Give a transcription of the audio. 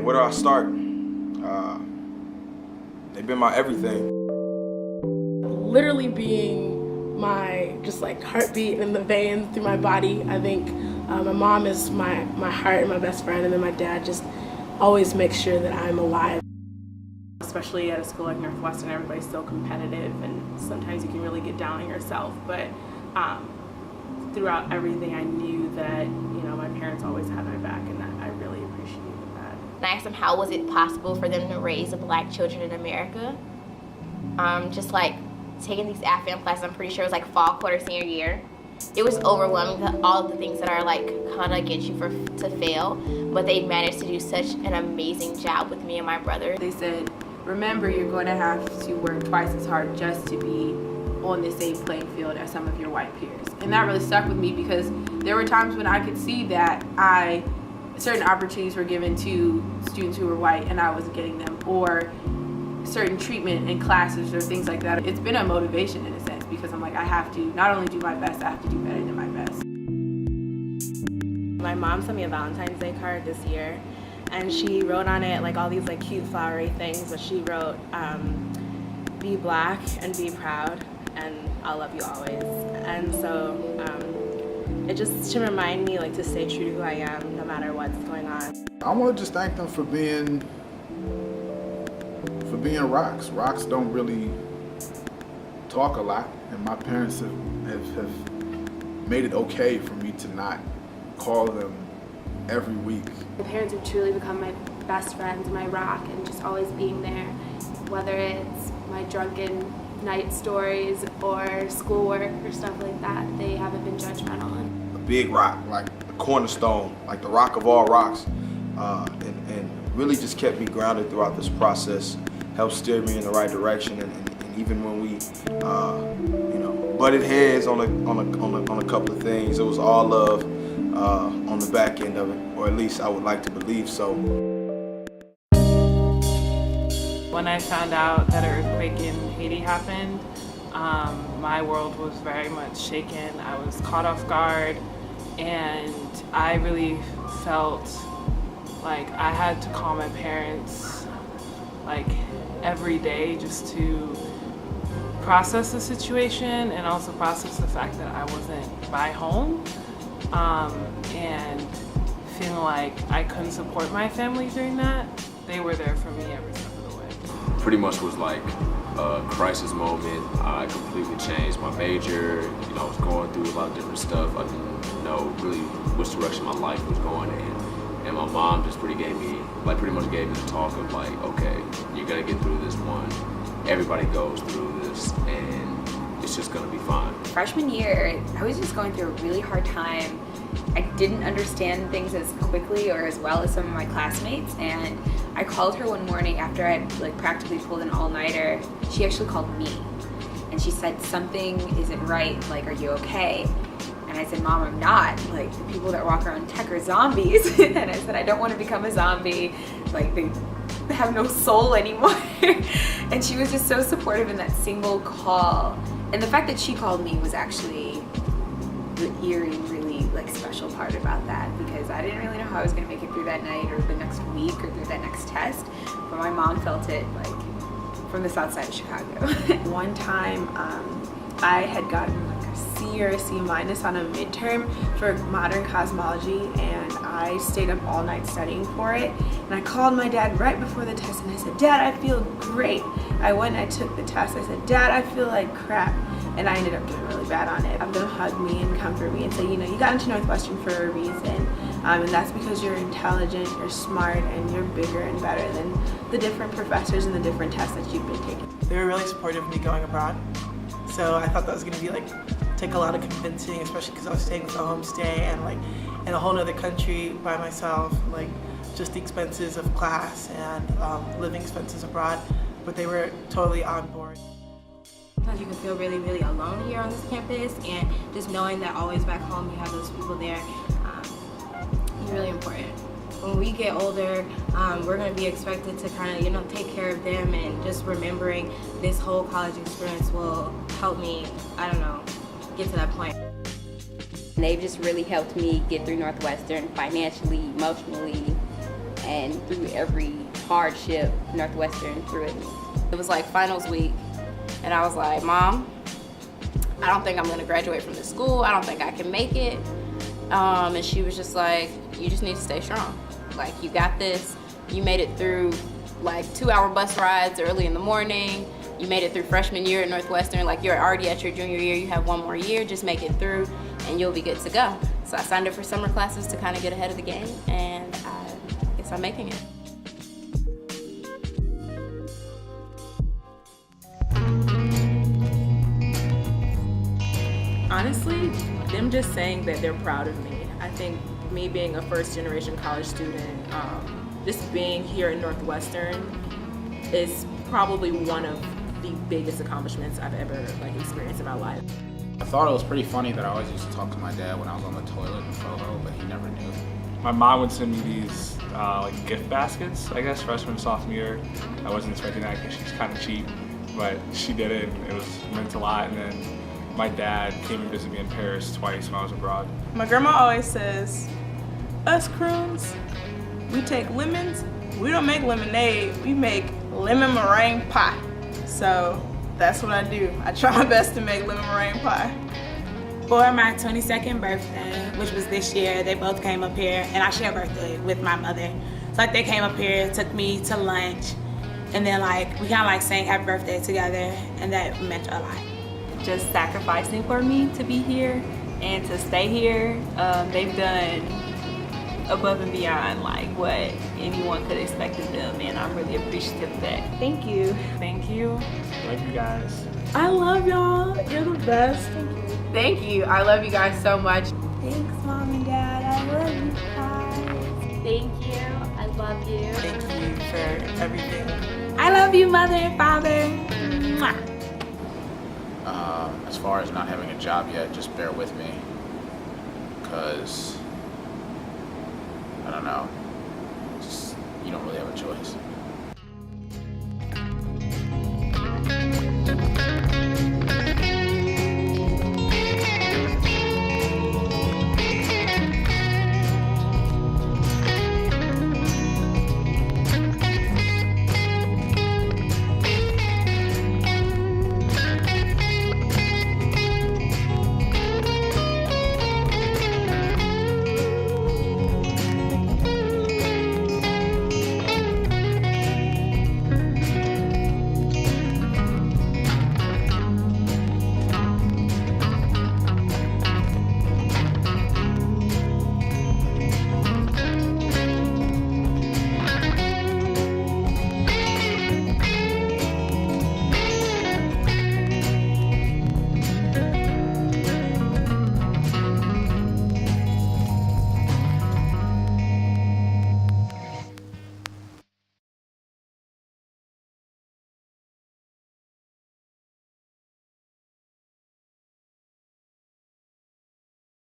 where do I start? They've been my everything. Literally being my just like heartbeat in the veins through my body. I think my mom is my heart and my best friend, and then my dad just always makes sure that I'm alive. Especially at a school like Northwestern, everybody's so competitive, and sometimes you can really get down on yourself. But throughout everything, I knew that my parents always had my back, and that I really appreciated that. And I asked them how was it possible for them to raise Black children in America. Just like taking these AFAM classes, I'm pretty sure it was like fall quarter senior year. It was overwhelming, all of the things that are like kind of against you to fail, but they managed to do such an amazing job with me and my brother. They said, remember, you're going to have to work twice as hard just to be on the same playing field as some of your white peers. And that really stuck with me because there were times when I could see that certain opportunities were given to students who were white and I wasn't getting them, or certain treatment in classes or things like that. It's been a motivation in a sense because I'm like, I have to not only do my best, I have to do better than my best. My mom sent me a Valentine's Day card this year, and she wrote on it like all these like cute flowery things, but she wrote, be Black and be proud, and I'll love you always. And so it just should remind me like to stay true to who I am no matter what's going on. I want to just thank them for being rocks. Rocks don't really talk a lot, and my parents have made it okay for me to not call them every week. My parents have truly become my best friends, my rock, and just always being there, whether it's my drunken night stories or schoolwork or stuff like that. They haven't been judgmental. A big rock, like the cornerstone, like the rock of all rocks, and really just kept me grounded throughout this process, helped steer me in the right direction, and even when we, butted heads on a couple of things, it was all love on the back end of it, or at least I would like to believe so. When I found out that an earthquake in Haiti happened, my world was very much shaken. I was caught off guard, and I really felt like I had to call my parents like every day just to process the situation and also process the fact that I wasn't by home, and feeling like I couldn't support my family during that. They were there for me every step of the way. Pretty much was like a crisis moment. I completely changed my major. I was going through a lot of different stuff. I didn't know really which direction my life was going in. And my mom just pretty much gave me the talk of like, okay, you're gonna get through this one. Everybody goes through this, and it's just gonna be fine. Freshman year, I was just going through a really hard time. I didn't understand things as quickly or as well as some of my classmates, and I called her one morning after I practically pulled an all-nighter. She actually called me, and she said, something isn't right, are you okay? And I said, Mom, I'm not. The people that walk around tech are zombies. And I said, I don't want to become a zombie. They have no soul anymore. And she was just so supportive in that single call. And the fact that she called me was actually the eerie, really special part about that, because I didn't really know how I was going to make it through that night or the next week or through that next test. But my mom felt it from the south side of Chicago. One time I had gotten a C or a C- on a midterm for modern cosmology, and I stayed up all night studying for it. And I called my dad right before the test and I said, Dad, I feel great. I went and I took the test. I said, Dad, I feel like crap. And I ended up doing really bad on it. Have them hug me and comfort me and say, you got into Northwestern for a reason. And that's because you're intelligent, you're smart, and you're bigger and better than the different professors and the different tests that you've been taking. They were really supportive of me going abroad. So I thought that was gonna be take a lot of convincing, especially because I was staying with a homestay and in a whole other country by myself, just the expenses of class and living expenses abroad, but they were totally on board. Sometimes you can feel really, really alone here on this campus, and just knowing that always back home you have those people there is really important. When we get older, we're going to be expected to kind of, take care of them, and just remembering this whole college experience will help me, get to that point. And they've just really helped me get through Northwestern financially, emotionally, and through every hardship, Northwestern threw at me. It was like finals week, and I was like, Mom, I don't think I'm gonna graduate from this school. I don't think I can make it. And she was just like, you just need to stay strong. Like, you got this. You made it through like 2-hour bus rides early in the morning. You made it through freshman year at Northwestern. Like, you're already at your junior year. You have 1 more year. Just make it through and you'll be good to go. So I signed up for summer classes to kind of get ahead of the game, and I guess I'm making it. Honestly, them just saying that they're proud of me. I think me being a first-generation college student, just being here at Northwestern is probably one of the biggest accomplishments I've ever experienced in my life. I thought it was pretty funny that I always used to talk to my dad when I was on the toilet in Soho, but he never knew. My mom would send me these gift baskets, I guess, freshman, sophomore year. I wasn't expecting that because she's kind of cheap, but she did it, and it was meant a lot. And then my dad came and visited me in Paris twice when I was abroad. My grandma always says, us croons, we take lemons, we don't make lemonade, we make lemon meringue pie. So that's what I do. I try my best to make lemon meringue pie. For my 22nd birthday, which was this year, they both came up here, and I share a birthday with my mother. So they came up here, took me to lunch, and then we kind of sang happy birthday together, and that meant a lot. Just sacrificing for me to be here and to stay here. They've done above and beyond what anyone could expect of them, and I'm really appreciative of that. Thank you. Thank you. Love you guys. I love y'all. You're the best. Thank you. I love you guys so much. Thanks, Mom and Dad. I love you guys. Thank you. I love you. Thank you for everything. I love you, Mother and Father. Mwah. As far as not having a job yet, just bear with me, because I don't know, you don't really have a choice.